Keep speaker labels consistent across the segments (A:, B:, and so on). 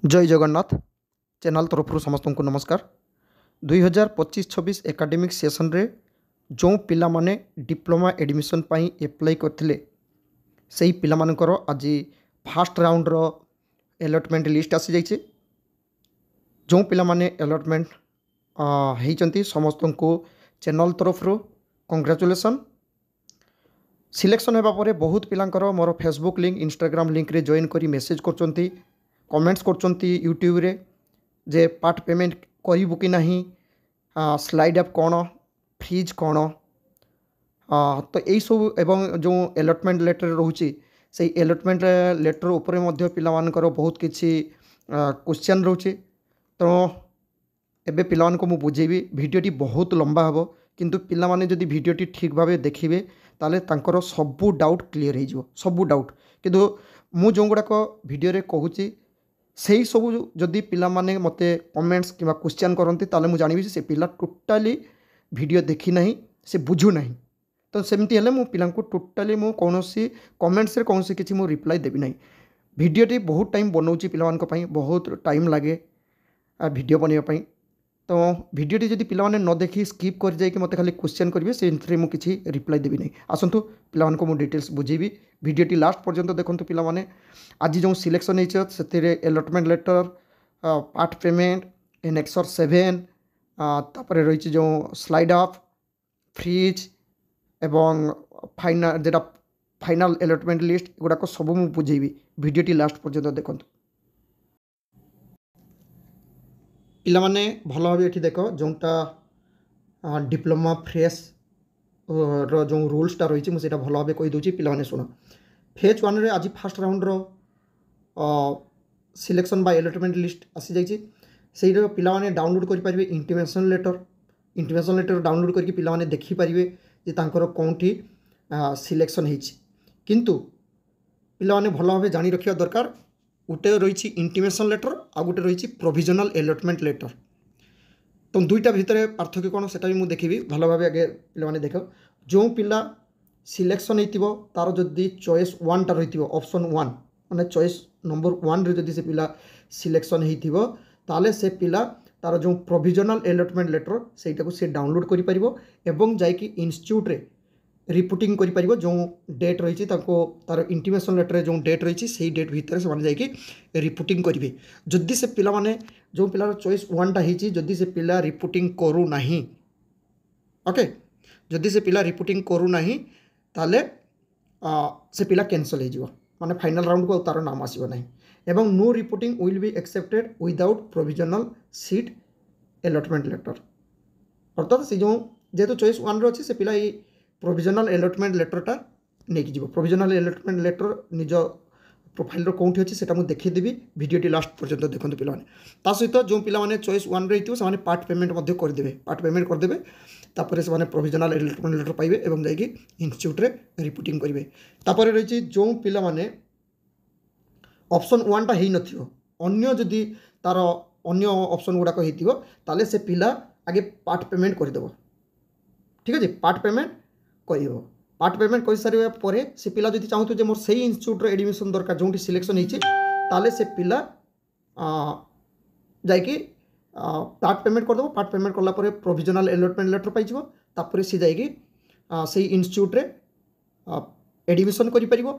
A: जय जगन्नाथ चैनल तरफ समस्त को नमस्कार 2025-26 एकाडेमिक सेसन रे जो पिला माने डिप्लोमा एडमिशन पाई एप्लाई करथिले सेही पिला मानकर आज फास्ट राउंड रो अलॉटमेंट लिस्ट आसी जाइए। जो पिला माने अलॉटमेंट होती समस्त को चैनल तरफ कंग्रेचुलेसन। सिलेक्शन होगा पर बहुत पिलांकर मोर फेसबुक लिंक इंस्टाग्राम लिंक रे जॉइन करी मेसेज करचंती कमेंट्स करचंती यूट्यूब रे जे पार्ट पेमेंट करिबु कि नहीं, स्लाइड ऐप कौन, फ्रीज कौन, तो यही सब एवं जो अलॉटमेंट लेटर रोचे से अलॉटमेंट लेटर उपरे मध्य पिला मानकर बहुत किसी क्वेश्चन रोचे। तो एबे पिला मानको मु बुझेबी भिडियोटी बहुत लंबा हम किंतु पिला माने जदि भिडियोटी ठीक भाव देखिए ताले तांकर सबू डाउट क्लीयर हो सबू डाउट किंतु मु जो गुड़ाक भिडियो रे कहूची सही सब जदि पिला माने मते कमेंट्स किंवा क्वेश्चन करती ताले मु जानिबी से पिला टोटाली भिडियो देखी नहीं से बुझु नहीं। तो सेमती हेले मु पिलांको टोटाली मु कोनोसी कमेंट्स रे कोनोसी किछि मु रिप्लाई देबी नहीं। भिडियोटी बहुत टाइम बनाऊँगी पिला मानक पई बहुत टाइम लगे भिडियो बनैया पई। तो भिडियोटी जदि पिला माने न देखी स्किप कर जाए कि मते खाली क्वेश्चन करेंगे से मु किछि रिप्लाई देबी नहीं। आसंतु पिला मानक मु डिटेल्स बुझेबी भिडियोटी लास्ट पर्यंत देखंतु। पिला माने आज जो सिलेक्शन होइछ सेतिरे allotment letter, part payment, annexure 7 तापर रही जो स्लाइड अप, फ्रीज एवं फाइनल जेटा फाइनल अलॉटमेंट लिस्ट गुड़ाक सब मु बुझेबी भिडियोटी लास्ट पर्यंत देखंतु। पिला माने भल भाव ये देख जोटा डिप्लोमा फ्रेश रो जो रूल्सटा रही मुझे भल भाव कहीदे पिला माने शुण। फेज 1 रे आज फास्ट राउंड रो सिलेक्शन बाय अलॉटमेंट लिस्ट आसी जाइए। से पिला माने डाउनलोड करें इंटीमेशन लेटर डाउनलोड करके पिला माने देखि पारिबे जे तांकर कोंठी सिलेक्शन होइछि। किंतु पिला माने भल भाव जानी रखिया दरकार गोटे रही इंटीमेशन लेटर आ गोटे रही प्रोविजनल अलॉटमेंट लेटर। तो दुईटा भितर पार्थक्य कौन से मुझे देखी भल भाव आगे पे देख जो पिला सिलेक्शन हो तार जदि चॉइस 1 टा रही ऑप्शन 1 माने चॉइस नंबर 1 रे जदि से पिला सिलेक्शन हो ताले से पिला तार जो प्रोविजनल अलॉटमेंट लेटर सेटा को से डाउनलोड करि परिबो एवं जाइकी इंस्टीट्यूट रे रिपोर्टिंग करि परिबो। जो डेट रही तार इंटीमेशन लेटर जो डेट रही से डेट भितर से जाइए रिपोर्टिंग करेंगे। जदि से पिला माने जो पिलार चॉइस 1 टा होइछि जदि से पिला रिपोर्टिंग करू नाही, ओके, जदि से पिला रिपोर्टिंग करू नाही ताले से पिला कैंसल हो माने फाइनल राउंड को तार नाम आसीबो नाही एवं no reporting will be accepted without provisional seat allotment letter. अर्थात से जो जेहेतु चॉइस 1 रो अछि से पिला ये प्रोविजनल अलॉटमेंट लेटरटा नहीं जीव। प्रोविजनल अलॉटमेंट लेटर निज प्रोफाइल कौटी अच्छी से देखीदेवी भिडियोटी लास्ट पर्यंत देखते पिला ता सहित जो पिला माने चॉइस 1 रही से पार्ट पेमेंट करदे पार्ट पेमेंट करदे तापर से प्रोविजनल अलॉटमेंट लेटर पाइबे एवं जाइए इंस्टीट्यूट रे रिपोर्टिंग करेंगे। तापर रही जो पिला माने ऑप्शन 1 टा ही नथियो अन्य जदि तार अन्य ऑप्शन गुड़ाक होइतिबो ताले से पिला आगे पार्ट पेमेंट करदेव। ठीक है, पार्ट पेमेंट करियो। पार्ट पेमेंट कर सारे पर से पिला जदि चाहूँ जे मोर सही इंस्टीट्यूट रे एडमिशन दरकार जो सिलेक्शन होइछि ताले से पिला जाइए पार्ट पेमेंट करदेव। पार्ट पेमेंट कला पर प्रोविजनल अलॉटमेंट लेटर पाइजिवो तापर से जाइए से इंस्टीट्यूट रे एडमिशन करि परिबो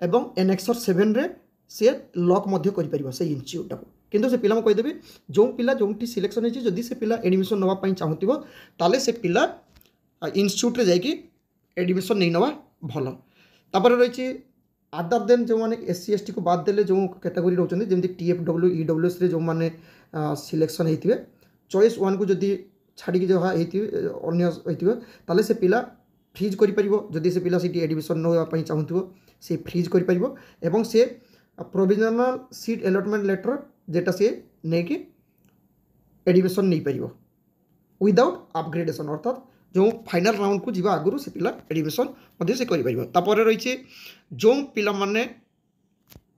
A: एवं एनेक्सर 7 रे से लॉक मध्य करि परिबो से इंस्टीट्यूट टाको। किंतु से पिला कहीदेवी जो पिला जोटी सिलेक्शन होइछि जदि से पिला एडमिशन नवा पई चाहूतिबो ताले से पिला इंस्टीट्यूट रे जाइए एडमिशन नहीं नवा भल। तापर रही अदर देन जो मैंने SC ST को बाद देले जो कैटेगरी रोचंदी जेमती TFW EWS रे जो मैंने सिलेक्शन होइथिबे चॉइस 1 को जदि छाड़ी जो होइथिबे अन्य होइथिबे ताले से पिला फ्रीज करि परिबो। जदि से पिला सीटी एडमिशन नवा पई चाहूथिबो से फ्रीज करि परिबो एवं से प्रोविजनल सीट अलॉटमेंट लेटर जेटा से नै कि एडमिशन नहीं परिबो विदाउट अपग्रेडेशन। अर्थात जो फाइनल राउंड को जीवा आगुरु से पिला एडमिशन मध्य से करि परिबो। तापर रही जो पिला माने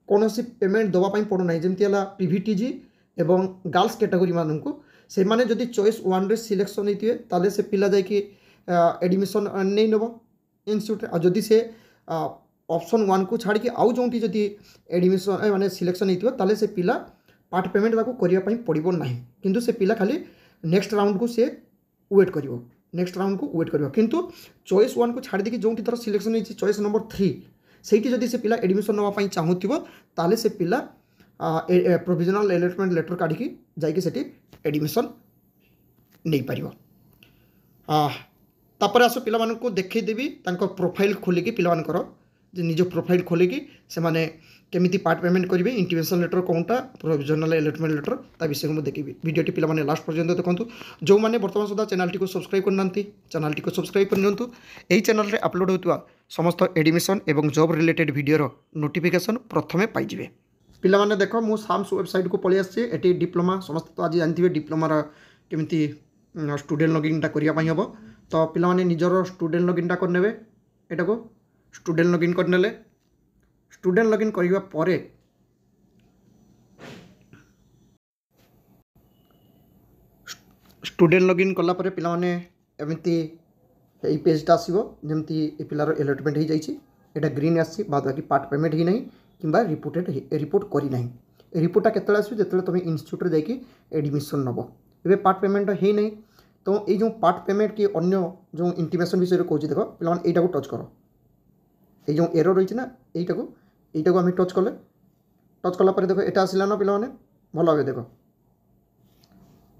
A: कोनोसी पेमेंट दवा पई पड़ो नाही जेमती हला PVTG एवं गर्ल्स कैटेगरी माननकु से माने जदि चॉइस 1 रे सिलेक्शन होइतिबे ताले से पिला जाय कि एडमिशन नै नबो इंस्टीट्यूट। आ जदि से ऑप्शन 1 को छाड़ी कि आउ जोंटी जदि एडमिशन माने सिलेक्शन होइतिबे ताले से पिला पार्ट पेमेंट ताको करिया पई पड़िबो नाही किंतु से पिला खाली नेक्स्ट राउंड को से वेट करिवो नेक्स्ट राउंड को वेट करिवो किंतु चॉइस 1 को छाड़ दे कि जोंटी तरह सिलेक्शन होई चॉइस नंबर 3 सेठी जदी से पिला एडमिशन नवा पई चाहूतिबो ताले से पिला प्रोविजनल अलॉटमेंट लेटर काढी कि जाई कि सेठी एडमिशन नहीं पारिबो। तापर आसो पिला मानको देखै देबी तांको प्रोफाइल खोलिकी पिला मानकर जे निज प्रोफाइल खोलिकी से माने केमिति पार्ट पेमेंट करेंगे इंटीमेशन लेटर कौनटा प्रोविजनल अलॉटमेंट लेटर ता विषय को देखी वीडियोटी पिला माने लास्ट पर्यंत देखंतु जो माने वर्तमान सुधा चैनल को सब्सक्राइब करना चैनल को सब्सक्राइब करनियंतु एही चैनल रे अपलोड होतुवा समस्त एडमिशन एवं जॉब रिलेटेड वीडियो नोटिफिकेशन प्रथमे पाई जिवे। पिला माने देखो मु साम्स वेबसाइट को पळि आछि एटी डिप्लोमा समस्त तो आज जानथिबे डिप्लोमा रा केमिति स्टूडेंट लॉगिन टा करिया पई हबो तो पिला माने निजरो स्टूडेंट लॉगिन टा करनेबे एटा को स्टूडेंट लॉगिन करनेले स्टूडेंट लॉगिन करिवा परे स्टूडेंट लॉगिन कला परे पिला माने एमिति एई पेजटा आसीबो जेमति ए पिलार अलॉटमेंट हो जाइछि एटा ग्रीन आसी बाद बाकी पार्ट पेमेंट ही नहीं किंबा रिपोर्ट करी नहीं रिपोर्टटा केतले आसी जेतले तुम इंस्टीट्यूट रे जाइकी एडमिशन नबो एबे पार्ट पेमेंट ही नहीं तो ये जो पार्ट पेमेंट की अन्य जो इंटीमेशन विषय कहूँ देख पे यहीटा को टच कर ये जो एरर रही ना यहीटा को आम टच कले टच कलापर देख यहाँ आसला ना पे भल भाव देख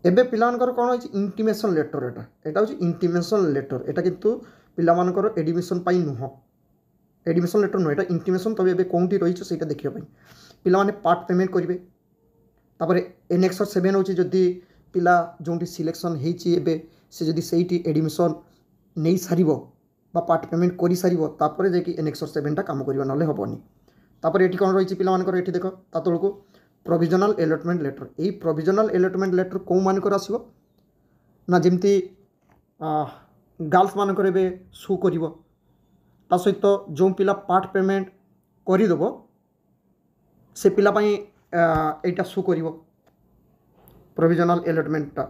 A: एबे पिलानकर कौन है इंटीमेशन लेटर एटा हूँ इंटीमेशन लेटर एटा किंतु पिलानकर एडमिशन पाई नुह एडमिशन लेटर नुह एटा इंटीमेशन तब एबे कौटी रही से देखा पिलाने पार्ट पेमेंट करेंगे तापर एनेक्स 7 हूँ जदि पिला जो सिलेक्शन होबे से जदि से एडमिशन नहीं सार पार्ट पेमेंट कर सार तापर जाकि एनेक्स 7 काम कर ना हेनी तापर ये कौन रही पिलानकर ये देख ता तल को प्रोविजनल अलॉटमेंट लेटर यही प्रोविजनल अलॉटमेंट लेटर कौ मानकर आसो ना जमती गर्ल्स मानकर ए शो कर सहित जो पिला पार्ट पेमेंट करदेव से पिलापाई यहाँ शो कर प्रोविजनल अलॉटमेंटा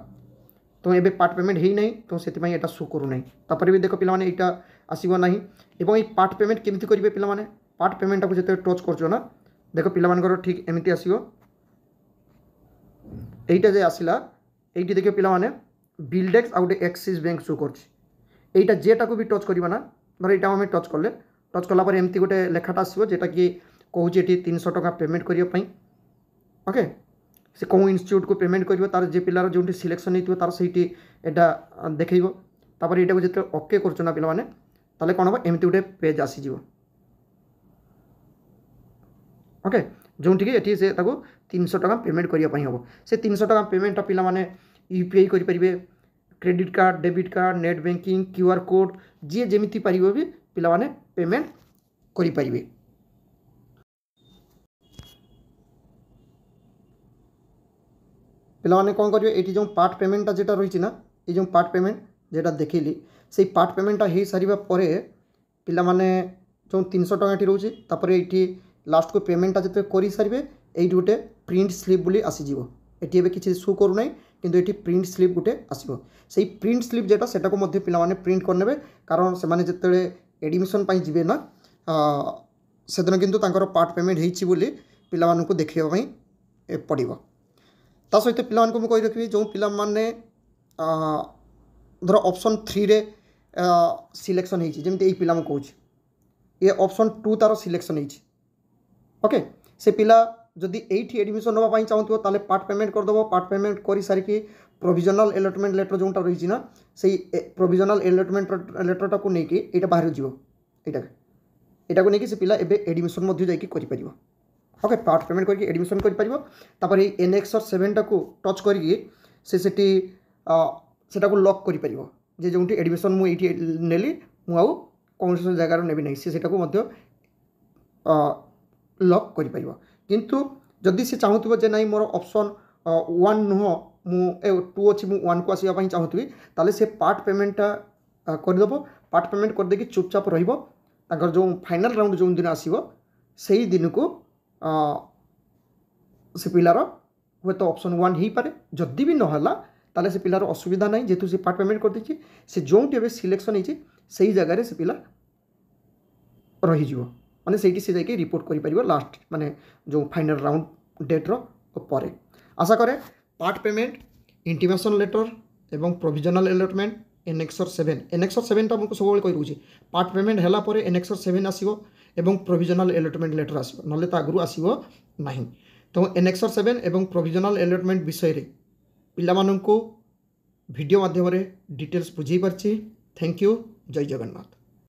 A: तो ये पार्ट पेमेंट ही नहीं तो से यहाँ शो करूना तापर भी देख पे यहाँ आसब ना एवं ये पार्ट पेमेंट केमती करेंगे पे पार्ट पेमेंटा को जो टच कर देख पिलामानकर ठीक एमती आसो यहीटा जे आसला ये देख पे बिल्डेक्स आउ गोटे एक्सिस बैंक शो कर जेटा को भी टच करवा ना धर यहाँ आम टच कले टच कलापर एमती गोटे लेखाटा आसो जेटा कि कहूँ ये 300 टका पेमेंट करने ओके से कौ इंस्टीट्यूट को पेमेंट कर तार जे पिलार जो सिलेक्शन नहीं तार से देखो तापर यहाँ जो ओके करना पे कौन हम एमती गोटे पेज आसीज ओके जो ये से 300 टका पेमेंट करने हम से 300 टका पेमेंट पे यूपीआई करेंगे credit card debit card net banking QR code जी जमी पार भी पे पेमेंट करें पिलाने कौन करेंगे ये जो पार्ट पेमेंटा जेटा रही ना ये जो पार्ट पेमेंट जेटा देखली से पार्ट पेमेंटा हो सारा पर पे जो 300 टका रोचे तापर ये लास्ट को पेमेंटा जो कर सारे ये गोटे प्रिंट स्लिप बोली आसीज ये किसी शो करूना किंतु ये प्रिंट स्लिप गोटे आसो से प्रिंट स्लिप जेटा सेटा को मध्य पिलाने प्रिंट करने कारण से जिते एडमिशन जी ना से दिन किंतु पार्ट पेमेंट होती पिला को देखापी पड़ो ता सहित पिला मुझे रखी जो पिला धर ऑप्शन 3 रे सिलेक्शन होमती यही पिला कहूँ ये ऑप्शन 2 तार सिलेक्शन ओके से पिला जदि एठी एडमिशन नापी चाहूँ ताले पार्ट पेमेंट करदेव पार्ट पेमेंट कर सारिकी प्रोविजनल अलॉटमेंट लेटर जोटा रही ना से प्रोविजनल अलॉटमेंट लेटरटा को लेकिन यहाँ बाहर जीव यहाँ को लेकिन से पिला एबे एडमिशन जाकर ओके पार्ट पेमेंट करके एडमिशन कर एनेक्स 7 टाक टच करके सेटा को लॉक कर जो एडमिशन मुझे नेली मुझे कौन जगार नेबी ना से लॉक कर किंतु जदि से चाहूब जे ना मोर ऑप्शन 1 नुह मु 2 अच्छी मुझे 1 को आसवाई चाहूबी ताले से पार्ट पेमेंटा करदेव पार्ट पेमेंट करदे चुपचाप रही जो फाइनल राउंड जो दिन आसो से दिन को से पिलार हे तो ऑप्शन 1 हो पारे जदि भी नहला ताले से पिलार असुविधा ना जेहेतु से पार्ट पेमेंट कर देछि से जो सिलेक्शन होती से जगह से पिला रही माने से जाके रिपोर्ट कर लास्ट माने जो फाइनल राउंड डेट्र पर आशा करे पार्ट पेमेंट इंटिमेशन लेटर एवं प्रोविजनल अलॉटमेंट एनेक्सर 7 एनेक्सर 7 मुझे सब कही दूसरी पार्ट पेमेंट है एनेक्सर 7 आसो एवं प्रोविजनल अलॉटमेंट लेटर आसो ना तो आगु आसो ना। तो एनेक्सर 7 एवं प्रोविजनल अलॉटमेंट विषय रे पिलामानंको वीडियो माध्यम डिटेल्स बुझे पारछि। Thank you. जय जगन्नाथ।